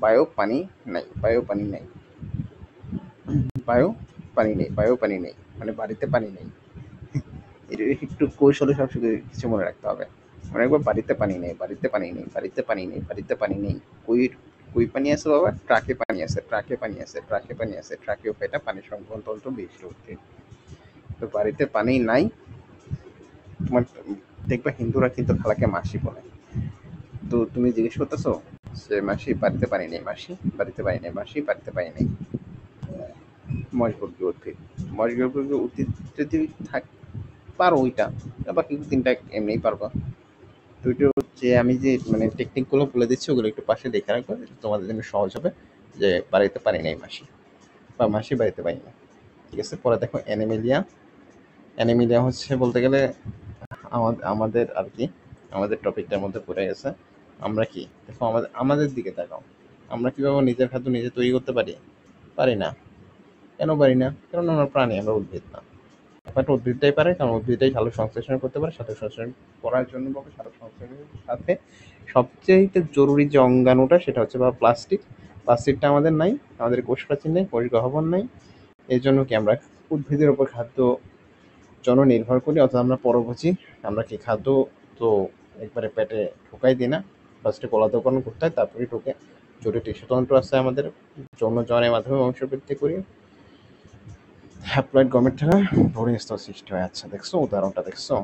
বায়ু পানি নাই, বায়ু পানি নাই, বায়ু পানি নেই, বায়ু পানি নেই, মানে বাড়িতে পানি নেই। এটা একটু কৌশলে সব কিছু মনে রাখতে হবে। মনে রাখবো, বাড়িতে পানি নেই, বাড়িতে পানি নেই, বাড়িতে পানি নেই, বাড়িতে পানি নেই। কুই, কুই পানি আছে বাবা, ট্রাকে পানি আছে, ট্রাকে পানি আছে, ট্রাকে পানি আছে, ট্রাকেও এটা পানি সংবন্ধন বিশিষ্ট উদ্ভিদ। তো বাড়িতে পানি নাই। তোমার দেখবা হিন্দুরা কিন্তু খালাকে মাসি বলে। তো তুমি জিজ্ঞেস করতেছো যে মাসি বাড়িতে পানি নেই, মাসি বাড়িতে পানি নেই, মাসি বাড়িতে পানি নেই। মশবর্গীয় উদ্ভিদ, মশবর্গীয় উদ্ভিদ যদি থাক পারো ওইটা, বাকি তিনটা এমনিই পারবা। তো ওইটা হচ্ছে আমি যে মানে টেকনিকগুলো বলে দিচ্ছি, ওগুলো একটু পাশে দেখে রাখবে, তোমাদের জন্য সহজ হবে যে বাড়িতে পারি নাই মাসি, বা মাসি বাড়িতে পারি না। ঠিক আছে, পরে দেখো অ্যানিমিলিয়া। অ্যানিমিলিয়া হচ্ছে বলতে গেলে আমাদের আমাদের আর কি আমাদের টপিকটার মধ্যে পড়ে গেছে। আমরা কি দেখো, আমাদের আমাদের দিকে তাকাও, আমরা কিভাবে নিজের খাদ্য নিজে তৈরি করতে পারি? পারি না। কেন পারি না? কারণ আমরা প্রাণী, আমরা উদ্ভিদ না। বাট উদ্ভিদটাই পারে, কারণ উদ্ভিদটাই সালোক সংশ্লেষণ করতে পারে। সালোক সংশ্লেষণ করার জন্য পাবে সালোক সংশ্লেষণের সাথে সবচেয়ে জরুরি যে অঙ্গাণুটা, সেটা হচ্ছে বা প্লাস্টিক। প্লাস্টিকটা আমাদের নাই, আমাদের কোষ প্রাচীর নেই, কোষ গহ্বর নাই। এই জন্য কি আমরা উদ্ভিদের উপর খাদ্য জন্য নির্ভর করি, অথবা আমরা পরভোজী। আমরা কি খাদ্য তো একবারে পেটে ঢোকাই দিই না, ফার্স্টে গলাধঃকরণ করতে হয়, তারপরে ঢুকে জটিল টিস্যুতন্ত্র আছে আমাদের, যৌন জনের মাধ্যমে বংশবৃদ্ধি করি। হ্যাপ্লয়েড গমেট থেকে ভ্রূণ স্তর সৃষ্টি হয়। আচ্ছা দেখছো উদাহরণটা, দেখছো?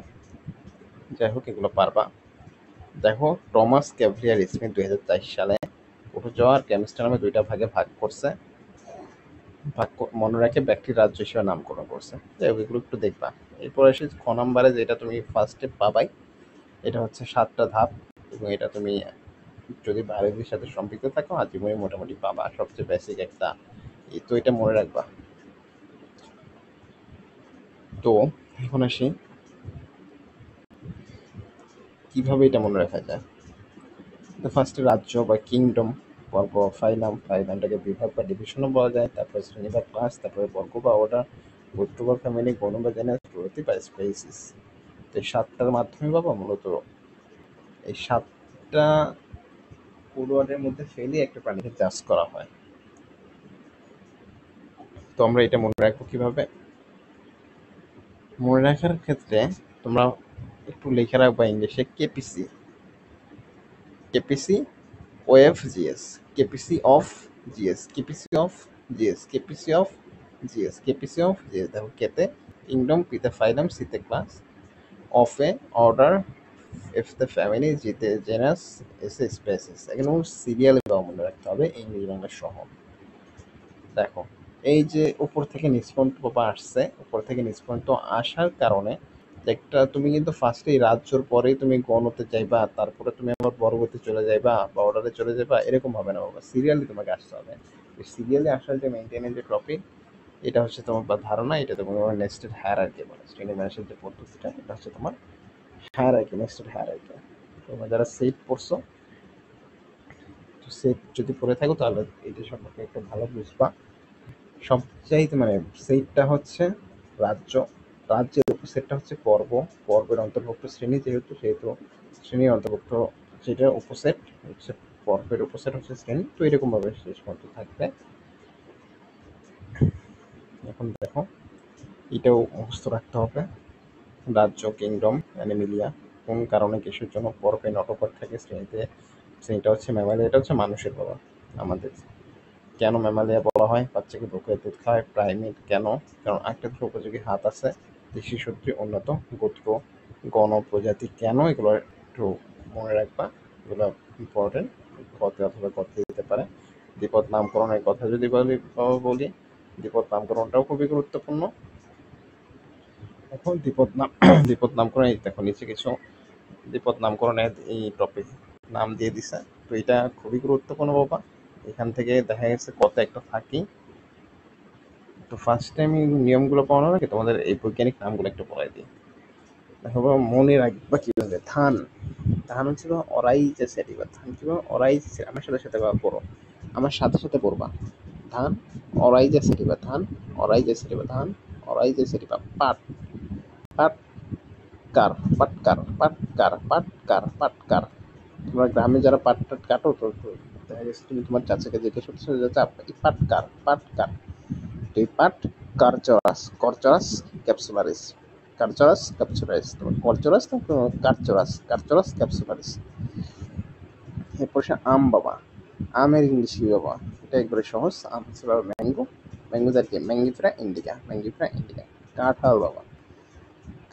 যাই হোক, এগুলো পারবা। দেখো টমাস ক্যাভলিয়ার স্মিথ 2023 সালে প্রোটোজোয়া আর কেমিস্ট্রি নামে দুইটা ভাগে ভাগ করছে, মনে রাখে ব্যক্তির রাজ্য হিসেবে নামকরণ করছে। যাই হোক, এগুলো একটু দেখবা। এরপর এসে খ নাম্বারে যেটা তুমি ফার্স্টে পাবাই, এটা হচ্ছে 7টা ধাপ, এবং এটা তুমি যদি বায়োলজির সাথে সম্পৃক্ত থাকো আজীবনই মোটামুটি পাবা, সবচেয়ে বেসিক একটা। তো এটা মনে রাখবা। তো এখন আসি কিভাবে এটা মনে রাখা যায়। তো ফার্স্টে রাজ্য বা কিংডম, পর্ব ফাইলাম, ফাইলামটাকে বিভাগ বা ডিভিশনও বলা যায়, তারপরে শ্রেণী বা ক্লাস, তারপরে বর্গ বা অর্ডার, গোত্র বা ফ্যামিলি, গণ বা জেনারেল, প্রজাতি বা স্পেসিস। তো এই 7টার মাধ্যমে পাবো মূলত, এই 7টা কোড ওয়ার্ডের মধ্যে ফেলে একটা প্রাণীকে জাজ করা হয়। তো আমরা এটা মনে রাখবো কিভাবে? মনে রাখার ক্ষেত্রে তোমরা একটু লিখে রাখবা ইংলিশে KPC, KPC OFGS, KPC of GS, KPC of GS, KPC of GS, KPC of GS. দেখো কেতে কিংডম, পিতে ফাইলাম, সিতে ক্লাস, অফে অর্ডার, এফতে ফ্যামিলি, জিতে জেনাস, এসে স্পেসিস। এখানে সিরিয়ালে দেওয়া মনে রাখতে হবে ইংরেজি বাংলা সহ। দেখো এই যে উপর থেকে নিচ পর্যন্ত আসছে, উপর থেকে নিচ পর্যন্ত আসার কারণে একটা তুমি কিন্তু ফার্স্টেই রাজ্যর পরেই তুমি গণতে যাইবা, তারপরে তুমি আবার বর্গতে চলে যাইবা বা অর্ডারে চলে যাবা, এরকম হবে না বাবা। সিরিয়ালি তোমাকে আসতে হবে। সিরিয়ালি আসার যে মেনটেনের যে টপিক, এটা হচ্ছে তোমার বা ধারণা, এটা তোমার নেক্সটেড হায়ারার্কি বলে। শ্রেণী ম্যানেজের যে পদ্ধতিটা, এটা হচ্ছে তোমার হায়ারার্কি, নেক্সটেড হায়ারার্কি। তোমরা যারা সেট পড়ছো, তো সেট যদি পড়ে থাকো তাহলে এটা সম্পর্কে একটু ভালো বুঝবা। সবচাইতে মানে সেটটা হচ্ছে রাজ্য, রাজ্যের উপসেটটা হচ্ছে পর্ব, পর্বের অন্তর্ভুক্ত শ্রেণী যেহেতু, সেহেতু শ্রেণীর অন্তর্ভুক্ত যেটা উপসেট হচ্ছে পর্বের উপসেট হচ্ছে শ্রেণী। তো এরকম ভাবে শেষ পর্যন্ত থাকবে। এখন দেখো এটাও মুখস্থ রাখতে হবে। রাজ্য, কিংডম, অ্যানিমিলিয়া, কোন কারণে কিসের জন্য পর্বে নটকট থাকে শ্রেণীতে। শ্রেণীটা হচ্ছে ম্যামালিয়া, এটা হচ্ছে মানুষের বাবা আমাদের। কেন ম্যামালিয়া বলা হয়? বাচ্চাকে বুকের দুধ খায়। প্রাইমেট কেন? কারণ আটটা উপযোগী হাত আছে। দেশি সত্যি উন্নত গোত্র, গণ, প্রজাতি কেন, এগুলো একটু মনে রাখবা। এগুলো ইম্পর্টেন্ট, গতে অথবা গতে দিতে পারে। দ্বিপদ নামকরণের কথা যদি বলি, দ্বিপদ নামকরণটাও খুবই গুরুত্বপূর্ণ। এখন দ্বিপদ নাম দ্বিপদ নামকরণ, এই দেখো নিচে কিছু দ্বিপদ নামকরণের এই টপিক নাম দিয়ে দিছে। তো এটা খুবই গুরুত্বপূর্ণ বাবা। এখান থেকে দেখা গেছে কত একটা থাকি। তো ফার্স্ট টাইম এই নিয়মগুলো পড়ানোর আগে তোমাদের এই বৈজ্ঞানিক নামগুলো একটু পড়াই দিই। দেখো বাবা, মনে রাখবা কিভাবে। ধান, ধান হচ্ছিল অরাইজে সেটিবা। ধান কি বাবা? অরাইজ, আমার সাথে সাথে বাবা পড়ো, আমার সাথে সাথে পড়বা। ধান অরাইজে সেটিবা, ধান অরাইজে সেটিবা, ধান অরাইজে সেটিবা। পাট, পাট কার, পাটকার, পাটকার, পাটকার, পাটকার। তোমরা গ্রামে যারা পাট টাট কাটো, তো দেখা গেছে তুমি তোমার চাচাকে জিজ্ঞেস করছো যে চাচা এই পাটকার, পাটকার। তো এই পাট কারচরাস, করচরাস ক্যাপসুলারিস, কারচরাস ক্যাপসুলারিস, তোমার করচরাস না কারচরাস, কারচরাস ক্যাপসুলারিস। এরপর সে আম বাবা, আমের ইংলিশ কি বাবা? এটা একবারে সহজ। আম হচ্ছে বাবা ম্যাঙ্গো, ম্যাঙ্গো জাতীয়, ম্যাঙ্গিফেরা ইন্ডিকা, ম্যাঙ্গিফেরা ইন্ডিকা। কাঁঠাল বাবা,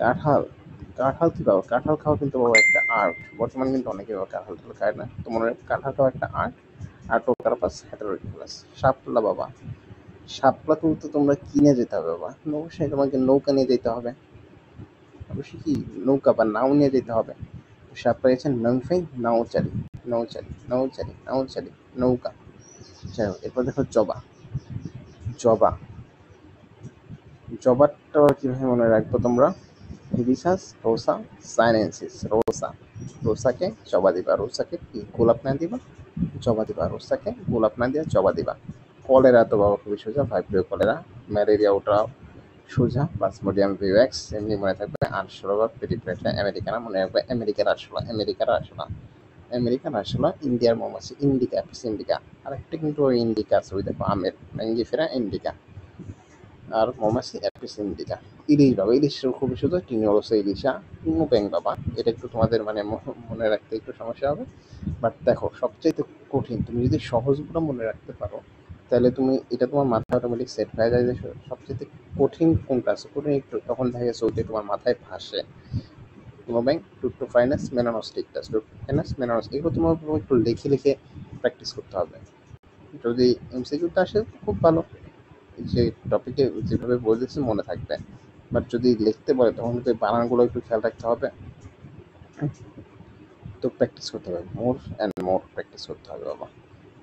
কাঁঠাল, কাঁঠাল কি বাবা? কাঁঠাল খাওয়া কিন্তু বাবা একটা আর্ট। বর্তমানে কিন্তু অনেকে বাবা কাঁঠাল টাল খায় না, তো মনে হয় কাঁঠাল খাওয়া একটা আর্ট। আর্টোকার্পাস হেটারোকার্পাস। শাপলা বাবা, শাপলা তুলতে তোমরা কিনে যেতে হবে বাবা, অবশ্যই তোমাকে নৌকা নিয়ে যেতে হবে। অবশ্যই কি নৌকা বা নাও নিয়ে যেতে হবে। শাপলা গেছেন নৌফাই, নাওচালি, নৌচালি, নৌচালি, নাওচালি, নৌকা। যাই হোক, এরপর দেখো জবা, জবা, জবাটা কিভাবে মনে রাখবো তোমরা? হিবিসাস রোসা সাইনেন্সিস, রোসা, রোসাকে জবা দিবা। রোসাকে কি গোলাপ না দিবা, জবা দিবা। রোসাকে গোলাপ না দিয়া জবা দিবা। কলেরা তো বাবা খুবই সোজা, ভাইব্রিও কলেরা। ম্যালেরিয়া ওটা সোজা। প্লাজমোডিয়াম ভিভ্যাক্স এমনি মনে থাকবে। আরশোলা বা পেরিপ্লেটা আমেরিকানা মনে রাখবে। আমেরিকার আরশোলা, আমেরিকার আরশোলা, আমেরিকান আরশোলা। ইন্ডিয়ার মৌমাছি ইন্ডিকা, অ্যাপিস ইন্ডিকা। আরেকটা কিন্তু ওই ইন্ডিকা আছে, ওই দেখো আমের, ম্যাঙ্গিফেরা ইন্ডিকা। আর মৌমাছি অ্যাপিস ইন্ডিকা। ইলিশ বাবা, ইলিশের খুবই সোজা। টিনিওলোসা ইলিশা, টিনো ব্যাং বাবা। এটা একটু তোমাদের মানে মনে রাখতে একটু সমস্যা হবে। বাট দেখো সবচাইতে কঠিন, তুমি যদি সহজগুলো মনে রাখতে পারো তাহলে তুমি এটা তোমার মাথায় অটোমেটিক সেট হয়ে যায় যে সবচেয়ে কঠিন কোনটা আছে। কঠিন একটু তখন দেখা গেছে ওইটাই তোমার মাথায় ভাসে। টিনোব্যাংক, টুটোফাইনাস, মেলানোস্টিকটাস, টুটোফাইনাস, মেলানোস। এগুলো তোমার একটু লিখে লিখে প্র্যাকটিস করতে হবে। যদি এমসিকিউতে আসে খুব ভালো, যে টপিকে যেভাবে বলেছি মনে থাকবে। বাট যদি লিখতে বলে তখন কিন্তু বানানগুলো একটু খেয়াল রাখতে হবে। তো প্র্যাকটিস করতে হবে, মোর অ্যান্ড মোর প্র্যাকটিস করতে হবে বাবা।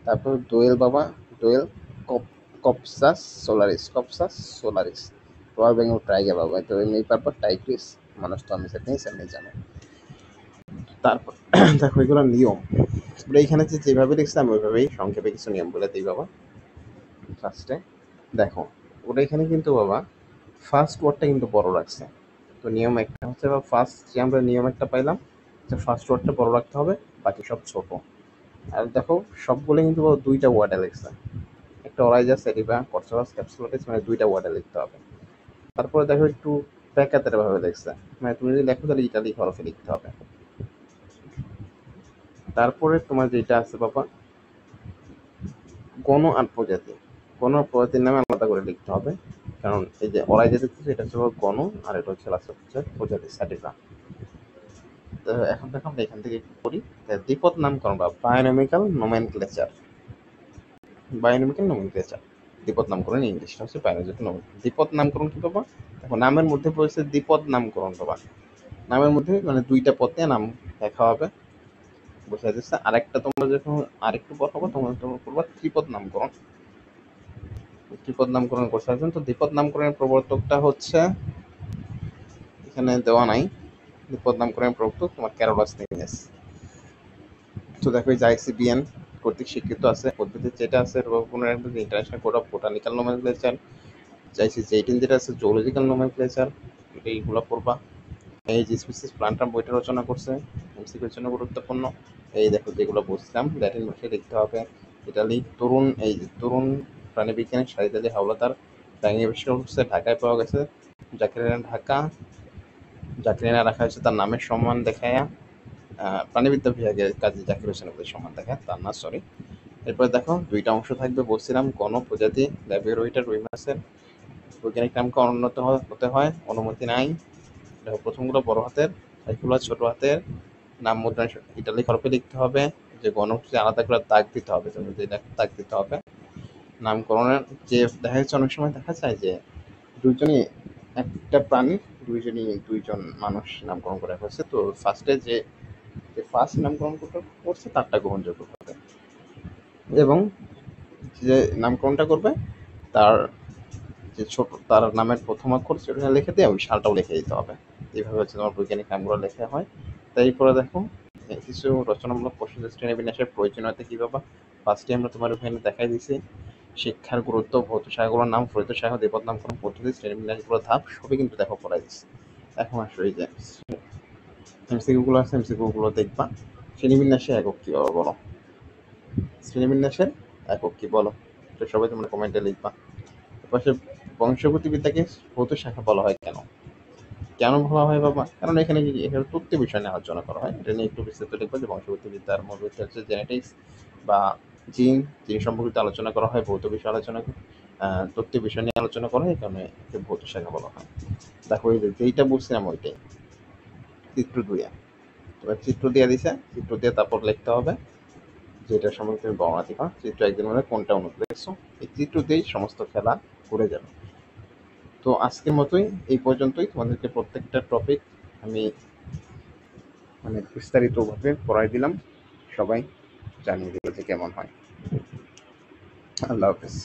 তারপর দোয়েল বাবা, দোয়েল, cop, copsychus saularis, copsychus saularis. Royal Bengal tiger বাবা, তো এমনি তারপর টাইগ্রিস। মানুষ তো আমি জানি, এমনি জানে। তারপর দেখো এগুলো নিয়ম, আমরা এখানে যেভাবে লিখছিলাম ওইভাবেই সংক্ষেপে কিছু নিয়ম বলে দিই বাবা। ফার্স্টে দেখো ওটা এখানে কিন্তু বাবা ফার্স্ট ওয়ার্ডটা কিন্তু বড় রাখছে। তো নিয়ম একটা হচ্ছে বা ফার্স্ট যে আমরা নিয়ম একটা পাইলাম যে ফার্স্ট ওয়ার্ডটা বড় রাখতে হবে, বাকি সব ছোট। আর দেখো সবগুলো কিন্তু দুইটা ওয়ার্ডে লিখছে, একটা অরাইজা সেরিবা কর্সোভাস ক্যাপসুলাটিস, মানে দুইটা ওয়ার্ডে লিখতে হবে। তারপরে দেখো একটু প্যাকাতের ভাবে লিখছে, মানে তুমি যদি লেখো তাহলে ইটালিক হরফে লিখতে হবে। তারপরে তোমার যেটা আছে বাবা গণ আর প্রজাতি, গণ আর প্রজাতির নামে আলাদা করে লিখতে হবে, কারণ এই যে অরাইজা দেখতেছে এটা হচ্ছে গণ, আর এটা হচ্ছে লাস্ট হচ্ছে প্রজাতি স্যাটিভা। তো এখন দেখো আমরা এখান থেকে একটু করি। দ্বিপদ নামকরণ বা বায়োনমিক্যাল নোমেনক্লেচার, বায়োনমিক্যাল নোমেনক্লেচার, দ্বিপদ নামকরণ ইংলিশটা হচ্ছে বায়োলজিক্যাল নোমেনক্লেচার। দ্বিপদ নামকরণ কি পাবা, দেখো নামের মধ্যে পড়েছে দ্বিপদ নামকরণ পাবা, নামের মধ্যে মানে দুইটা পদে নাম লেখা হবে, বোঝা যাচ্ছে। আরেকটা তোমরা যখন আরেকটু পর হবে তোমরা করবা ত্রিপদ নামকরণ, ত্রিপদ নামকরণ করতে পারছেন। তো দ্বিপদ নামকরণের প্রবর্তকটা হচ্ছে এখানে দেওয়া নাই, দ্বিপদ নামকরণের প্রবর্তক তোমার ক্যারোলাস লিনিয়াস। তো দেখো এই যে আইসিবিএন কর্তৃক স্বীকৃত আছে উদ্ভিদের যেটা আছে international code of botanical nomenclature, চাইছি যে 18 যেটা আছে জুওলজিক্যাল নোমেনক্লেচার, এইগুলো পড়বা। এই যে স্পিসিস প্লান্টাম বইটা রচনা করছে, এমসিকিউর জন্য গুরুত্বপূর্ণ। এই দেখো যেগুলো বলছিলাম ল্যাটিন ভাষায় লিখতে হবে। ইটালি তরুণ, এই যে তরুণ প্রাণীবিজ্ঞানী শাহিদ আলী হাওলাদার ব্যাঙ আবিষ্কার করছে, ঢাকায় পাওয়া গেছে। জাকিরিনা ঢাকা, জাকিরিনা রাখা হয়েছে তার নামের সম্মান দেখায়া, প্রাণীবিদ্যা বিভাগের কাজী জাকির হোসেন সম্মান দেখায়, তার না সরি। এরপরে দেখো দুইটা অংশ থাকবে বলছিলাম, গণ প্রজাতি ল্যাবিওরোইটা রুই মাছের বৈজ্ঞানিক নামকরণ উন্নত হতে হয়, অনুমতি নাই। দেখো প্রথমগুলো বড় হাতের, এগুলো ছোট হাতের, নাম মুদ্রা ইটালিক হরফে লিখতে হবে, যে গণপতি আলাদা করে দাগ দিতে হবে, তুমি যে দাগ দিতে হবে। নামকরণের যে দেখা যাচ্ছে অনেক সময় দেখা যায় যে দুইজনই একটা প্রাণীর দুইজন মানুষ নামকরণ করা হয়েছে, তো ফার্স্টে যে ফার্স্ট নামকরণ করছে তারটা গ্রহণযোগ্য হবে, এবং যে নামকরণটা করবে তার যে ছোট তার নামের প্রথম অক্ষর সেটা লিখে দিয়ে ওই সালটাও লিখে দিতে হবে। এইভাবে হচ্ছে তোমার বৈজ্ঞানিক নামগুলো লেখা হয়। তাই পরে দেখো কিছু রচনামূলক প্রশ্ন শ্রেণীবিন্যাসের প্রয়োজনীয়তা কি বাবা, ফার্স্টে আমরা তোমার ওখানে দেখাই দিছি শিক্ষার গুরুত্ব, ভৌত শাখাগুলোর নাম, ফলিত শাখা, দ্বিপদ নামকরণ পদ্ধতি, শ্রেণীবিন্যাসগুলো ধাপ সবই কিন্তু দেখো পড়াই দিচ্ছে। এখন আসো এই যে এমসিকিউ গুলো আছে, এমসিকিউ গুলো দেখবা। শ্রেণীবিন্যাসে একক কি বাবা বলো, শ্রেণীবিন্যাসের একক কি বলো, তো সবাই তোমরা কমেন্টে লিখবা। পাশে বংশগতিবিদ্যাকে ভৌত শাখা বলা হয় কেন, কেন বলা হয় বাবা, কারণ এখানে কি এখানে তথ্য বিষয় নিয়ে আলোচনা করা হয়, এটা নিয়ে একটু বিস্তারিত লিখবো যে বংশগতিবিদ্যার মূল বিষয় হচ্ছে জেনেটিক্স বা জিন, জিন সম্পর্কিত আলোচনা করা হয়, ভৌত বিষয় আলোচনা তথ্য বিষয় নিয়ে আলোচনা করা হয়, এই কারণে একে ভৌত শাখা বলা হয়। দেখো এই যে যেইটা বলছিলাম ওইটাই চিত্র দুইয়া, এবার চিত্র দিয়ে দিছে, চিত্র দিয়ে তারপর লিখতে হবে যেটা সম্পর্কে তুমি বর্ণনা দিবা, চিত্র একদিন মানে কোনটা উন্নত দেখছো, এই চিত্র দিয়েই সমস্ত খেলা করে যাবে। তো আজকের মতোই এই পর্যন্তই, তোমাদেরকে প্রত্যেকটা টপিক আমি মানে বিস্তারিতভাবে পড়াই দিলাম, সবাই জানিয়ে দিল যে কেমন হয়। আল্লাহ হাফেজ।